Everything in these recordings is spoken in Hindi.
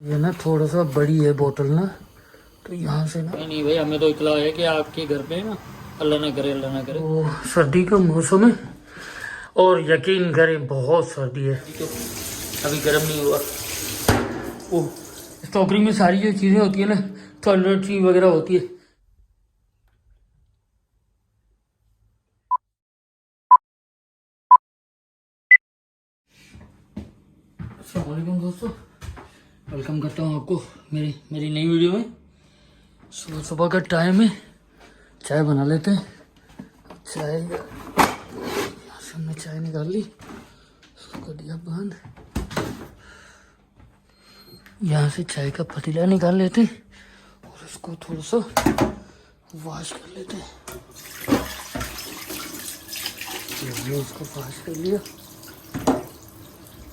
ये ना थोड़ा सा बड़ी है बोतल ना, तो यहाँ से ना नहीं भाई, हमें तो इतला है कि आपके घर पे ना अल्लाह ना करे, अल्लाह ना करे। वो सर्दी का मौसम है और यकीन करें बहुत सर्दी है। तो अभी गर्म नहीं हुआ। वो टोकरी में सारी जो चीज़ें होती है ना, टॉयलेटरी वगैरह होती है। अस्सलाम वालेकुम दोस्तों, वेलकम करता हूँ आपको मेरी नई वीडियो में। सुबह सुबह का टाइम है, चाय बना लेते हैं। चाय यहाँ से हमने चाय निकाल ली, उसको दिया बंद। यहाँ से चाय का पतीला निकाल लेते हैं और इसको थोड़ा सा वॉश कर लेते हैं। ये इसको वॉश कर लिया,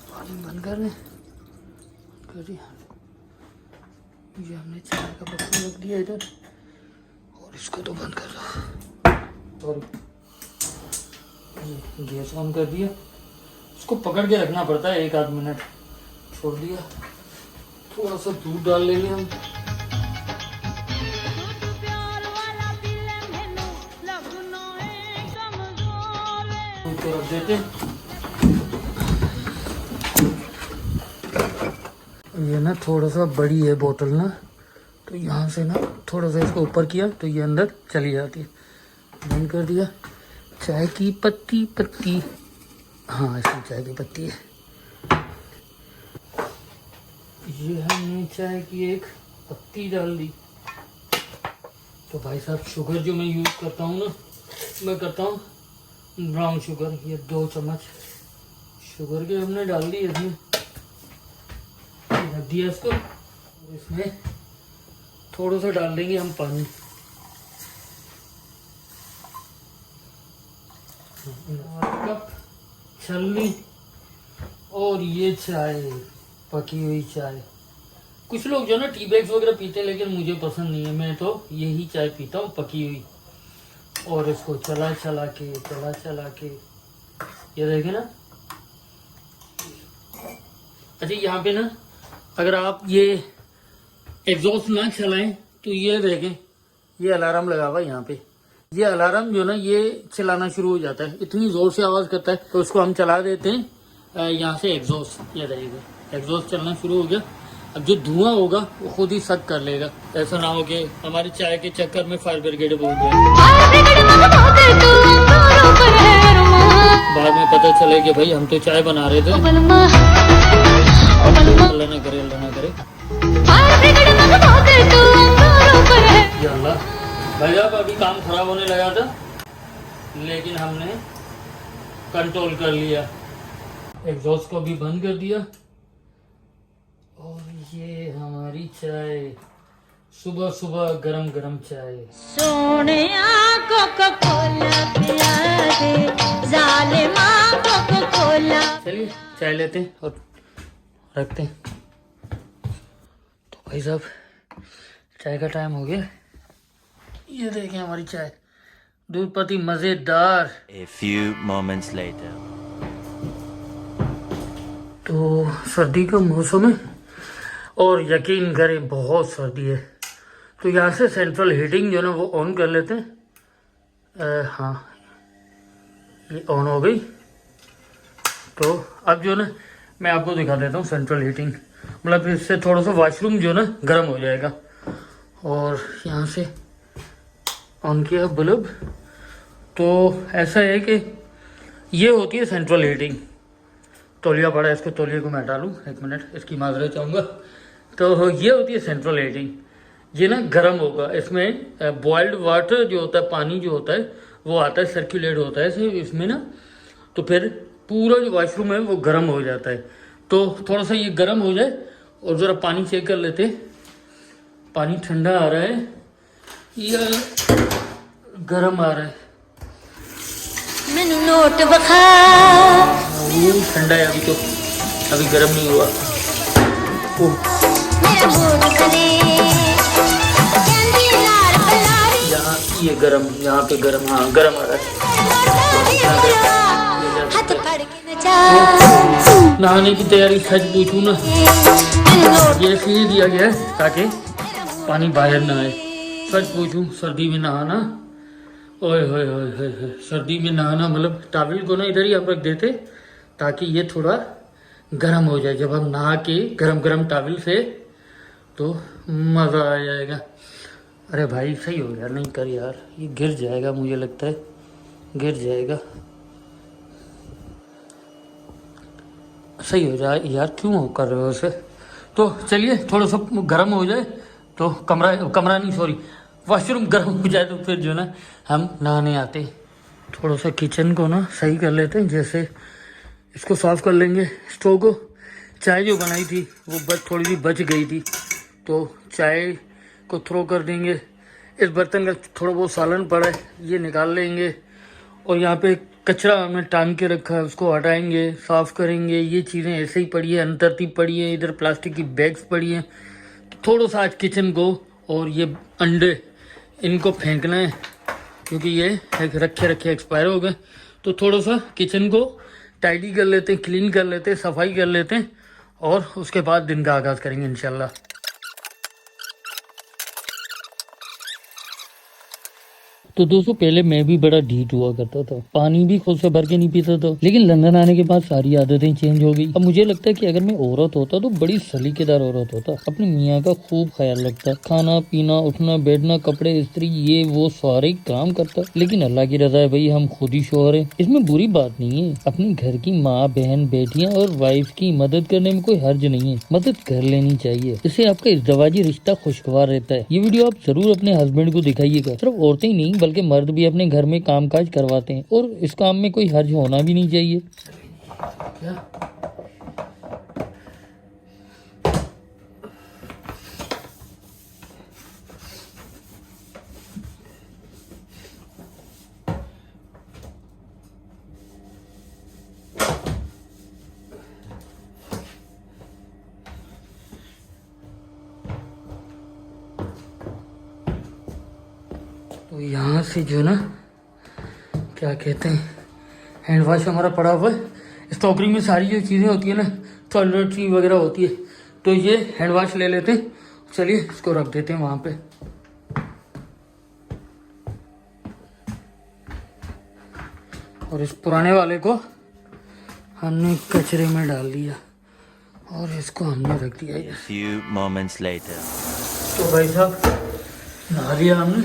पानी बंद कर दें, कर दिया। ये हमने चाय का बर्तन रख दिया इधर और इसको तो बंद कर दो। और गैस ऑन कर दिया, इसको पकड़ के रखना पड़ता है, 1 आध मिनट छोड़ दिया। थोड़ा सा दूध डाल लेंगे हम, दूध को रख देते। ये ना थोड़ा सा बड़ी है बोतल ना, तो यहाँ से ना थोड़ा सा इसको ऊपर किया तो ये अंदर चली जाती है। बंद कर दिया। चाय की पत्ती, हाँ इसमें चाय की पत्ती है। ये हमने चाय की एक पत्ती डाल दी। तो भाई साहब, शुगर जो मैं यूज़ करता हूँ ना, मैं करता हूँ ब्राउन शुगर। ये 2 चम्मच शुगर के हमने डाल दी इसमें, रख दिया इसको। इसमें थोड़ा सा डाल देंगे हम पानी। कप छलनी और ये चाय, पकी हुई चाय। कुछ लोग जो ना टी बैग्स वगैरह पीते हैं, लेकिन मुझे पसंद नहीं है। मैं तो यही चाय पीता हूँ, पकी हुई। और इसको चला चला के ये देखें ना। अच्छा, यहाँ पे ना अगर आप ये एग्जॉस्ट ना चलाएं तो ये देखें, ये अलार्म लगा हुआ है यहाँ पे। ये अलार्म जो ना ये चलाना शुरू हो जाता है, इतनी जोर से आवाज करता है। तो उसको हम चला देते हैं यहाँ से एग्जॉस्ट, ये रहेगा एग्जॉस्ट चलना शुरू हो गया। अब जो धुआं होगा वो खुद ही सक कर लेगा। ऐसा ना हो कि हमारी चाय के चक्कर में फायर ब्रिगेड बोल जाए, बाद में पता चले कि भाई हम तो चाय बना रहे थे। अल्लाह ना करे, अल्लाह ना करे। या अल्लाह भाई साहब, अभी काम खराब होने लगा था, लेकिन हमने कंट्रोल कर लिया। एग्जॉस्ट को भी बंद कर दिया। और ये हमारी चाय, सुबह सुबह गरम गरम चाय। सोनिया कोका कोला पिला दे, जालिमा कोका कोला। चलिए चाय लेते हैं और रखते हैं। तो भाई साहब, चाय का टाइम हो गया। ये देखें हमारी चाय, दूध पत्ती मजेदार। A few moments later. तो सर्दी का मौसम है और यकीन करें बहुत सर्दी है। तो यहाँ से सेंट्रल हीटिंग जो है ना वो ऑन कर लेते हैं। हाँ, ये ऑन हो गई। तो अब जो ना मैं आपको दिखा देता हूँ सेंट्रल हीटिंग, मतलब इससे थोड़ा सा वॉशरूम जो ना गर्म हो जाएगा। और यहाँ से ऑन किया बल्ब। तो ऐसा है कि ये होती है सेंट्रल हीटिंग। तौलिया पड़ा है, इसको तौलिए को मैं हटा लूँ, 1 मिनट, इसकी माजरत चाहूँगा। तो ये होती है सेंट्रल हीटिंग। ये ना गर्म होगा, इसमें बॉइल्ड वाटर जो होता है, पानी जो होता है वो आता है, सर्कुलेट होता है इसमें ना। तो फिर पूरा जो वॉशरूम है वो गर्म हो जाता है। तो थोड़ा सा ये गर्म हो जाए और ज़रा पानी चेक कर लेते। पानी ठंडा आ रहा है या गर्म आ रहा है? मैनू नोट बखा, ठंडा है अभी, तो अभी गर्म नहीं हुआ। मेरा मूड बने, कैंडी लाल बलारी। यहाँ ये गर्म, यहाँ पे गर्म, हाँ गर्म आ रहा है। हाथ पड़ के नचा। नहाने की तैयारी सच पूछूं ना, मैनू नोट ये इसलिए दिया गया है ताकि पानी बाहर ना आए। सच पूछूं, सर्दी में नहाना, ओए होए होए होए होए, सर्दी में नहाना मतलब टॉवल को ना इधर ही हम रख देते ताकि ये थोड़ा गर्म हो जाए। जब हम नहा के गरम गरम टॉवल से तो मज़ा आ जाएगा। अरे भाई सही हो गया, नहीं कर यार, ये गिर जाएगा, मुझे लगता है गिर जाएगा। सही हो जाए यार, क्यों कर रहे हो उसे। तो चलिए थोड़ा सा गर्म हो जाए तो कमरा नहीं सॉरी वॉशरूम गर्म हो जाए तो फिर जो ना हम नहाने आते। थोड़ा सा किचन को ना सही कर लेते हैं, जैसे इसको साफ कर लेंगे। स्टोव को, चाय जो बनाई थी वो थोड़ी सी बच गई थी तो चाय को थ्रो कर देंगे। इस बर्तन का थोड़ा बहुत सालन पड़ा है, ये निकाल लेंगे। और यहाँ पे कचरा हमने टांग के रखा है, उसको हटाएंगे, साफ करेंगे। ये चीज़ें ऐसे ही पड़ी है, अनतरतीब पड़ी है, इधर प्लास्टिक की बैग्स पड़ी हैं। तो थोड़ा सा आज किचन को और ये अंडे इनको फेंकना है क्योंकि ये रखे रखे एक्सपायर हो गए। तो थोड़ा सा किचन को टाइडी कर लेते हैं, क्लीन कर लेते हैं, सफाई कर लेते हैं और उसके बाद दिन का आगाज़ करेंगे इंशाल्लाह। तो दोस्तों पहले मैं भी बड़ा ढीठ हुआ करता था, पानी भी खुद से भर के नहीं पीता था, लेकिन लंदन आने के बाद सारी आदतें चेंज हो गई। अब मुझे लगता है कि अगर मैं औरत होता तो बड़ी सलीकेदार औरत होता, अपने मियाँ का खूब ख्याल रखता, खाना पीना उठना बैठना कपड़े इस्त्री ये वो सारे काम करता। लेकिन अल्लाह की रजा है भाई, हम खुद ही शौहर है, इसमें बुरी बात नहीं है। अपने घर की माँ बहन बेटियाँ और वाइफ की मदद करने में कोई हर्ज नहीं है, मदद कर लेनी चाहिए। इससे आपका इज़्दिवाजी रिश्ता खुशगवार रहता है। ये वीडियो आप जरूर अपने हस्बैंड को दिखाइएगा। सिर्फ औरतें ही नहीं बल्कि मर्द भी अपने घर में कामकाज करवाते हैं और इस काम में कोई हर्ज होना भी नहीं चाहिए। क्या? तो यहाँ से जो ना क्या कहते हैं हैंड वॉश हमारा पड़ा हुआ है। इस टोकरी में सारी जो चीज़ें होती है ना, टॉयलेटरी वगैरह होती है, तो ये हैंड वॉश ले लेते हैं। चलिए इसको रख देते हैं वहाँ पे। और इस पुराने वाले को हमने कचरे में डाल दिया और इसको हमने रख दिया ये। Few moments later. तो भाई साहब नहा लिया हमने,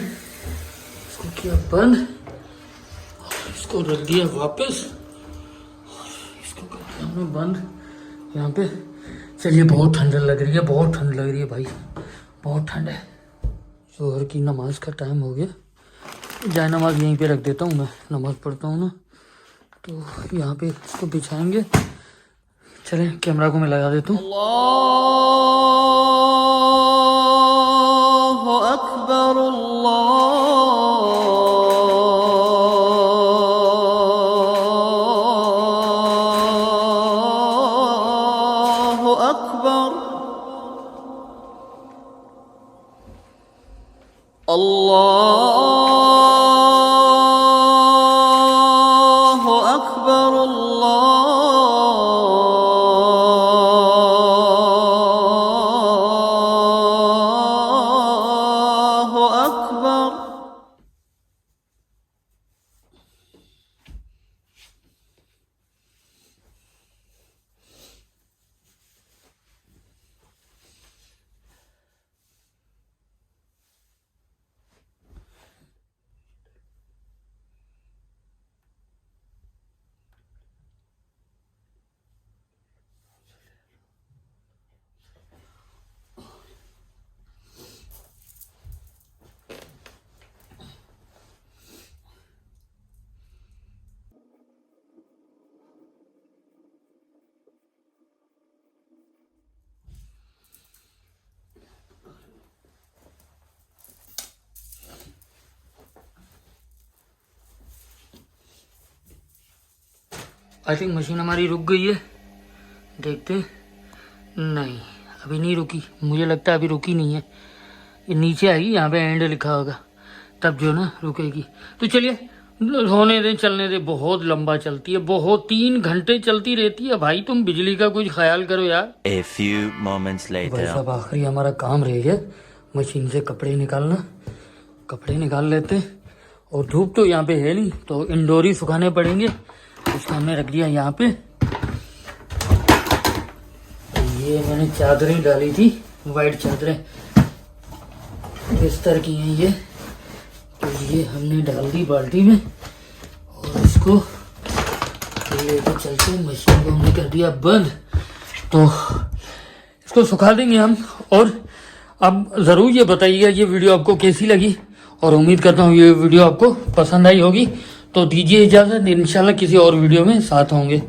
इसको किया बंद और इसको रख दिया वापस और इसको कर दिया हमने बंद यहाँ पे। चलिए बहुत ठंड लग रही है, बहुत ठंड लग रही है भाई, बहुत ठंड है। जोहर की नमाज का टाइम हो गया, जाए नमाज यहीं पे रख देता हूँ, मैं नमाज पढ़ता हूँ ना, तो यहाँ पे इसको बिछाएंगे। चले कैमरा को मैं लगा देता हूँ। अल्लाहु अकबर अल्लाहु अकबर अल्लाहु अकबर अल्लाहु अकबर। आई थिंक मशीन हमारी रुक गई है, देखते हैं। नहीं अभी नहीं रुकी, मुझे लगता है अभी रुकी नहीं है। ये नीचे आएगी, यहाँ पे एंड लिखा होगा तब जो ना रुकेगी। तो चलिए होने दे, चलने दे, बहुत लंबा चलती है, बहुत 3 घंटे चलती रहती है भाई। तुम बिजली का कुछ ख्याल करो यार। A few moments भाई later. साहब आखिरी हमारा काम रह गया मशीन से कपड़े निकालना। कपड़े निकाल लेते हैं। और धूप तो यहाँ पे है नहीं तो इंडोर ही सुखाने पड़ेंगे। उसको हमने रख दिया यहाँ पे। ये मैंने चादरें डाली थी, वाइट चादरें बिस्तर की हैं ये। तो ये हमने डाल दी बाल्टी में और इसको लेकर चलते। मशीन को हमने कर दिया बंद। तो इसको सुखा देंगे हम। और अब ज़रूर ये बताइएगा ये वीडियो आपको कैसी लगी, और उम्मीद करता हूँ ये वीडियो आपको पसंद आई होगी। तो दीजिए इजाज़त, इंशाल्लाह किसी और वीडियो में साथ होंगे।